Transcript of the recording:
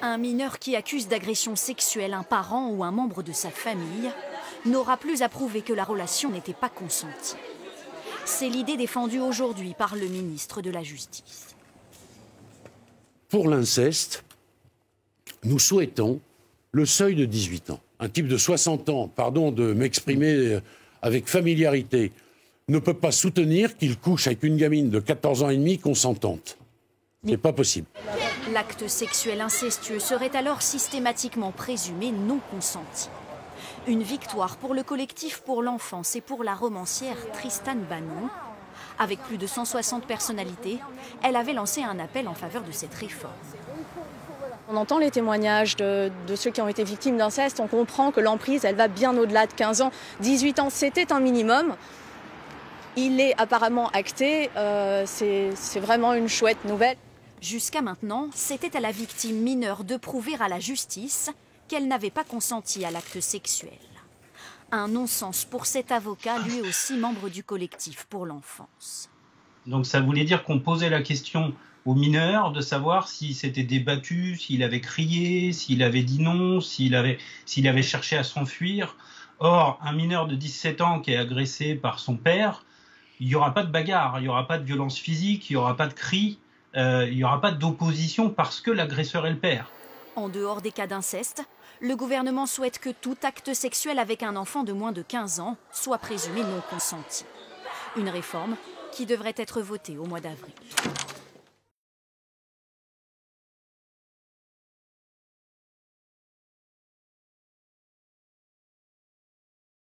Un mineur qui accuse d'agression sexuelle un parent ou un membre de sa famille n'aura plus à prouver que la relation n'était pas consentie. C'est l'idée défendue aujourd'hui par le ministre de la Justice. Pour l'inceste, nous souhaitons le seuil de 18 ans. Un type de 60 ans, pardon de m'exprimer avec familiarité, ne peut pas soutenir qu'il couche avec une gamine de 14 ans et demi consentante. C'est pas possible. L'acte sexuel incestueux serait alors systématiquement présumé non consenti. Une victoire pour le collectif pour l'enfance et pour la romancière Tristan Banon. Avec plus de 160 personnalités, elle avait lancé un appel en faveur de cette réforme. On entend les témoignages de ceux qui ont été victimes d'inceste, on comprend que l'emprise, elle va bien au-delà de 15 ans. 18 ans, c'était un minimum. Il est apparemment acté, c'est vraiment une chouette nouvelle. Jusqu'à maintenant, c'était à la victime mineure de prouver à la justice qu'elle n'avait pas consenti à l'acte sexuel. Un non-sens pour cet avocat, lui aussi membre du collectif pour l'enfance. Donc ça voulait dire qu'on posait la question au mineur de savoir s'il s'était débattu, s'il avait crié, s'il avait dit non, s'il avait cherché à s'enfuir. Or, un mineur de 17 ans qui est agressé par son père, il n'y aura pas de bagarre, il n'y aura pas de violence physique, il n'y aura pas de cris, il n'y aura pas d'opposition parce que l'agresseur est le père. En dehors des cas d'inceste, le gouvernement souhaite que tout acte sexuel avec un enfant de moins de 15 ans soit présumé non consenti. Une réforme qui devrait être votée au mois d'avril.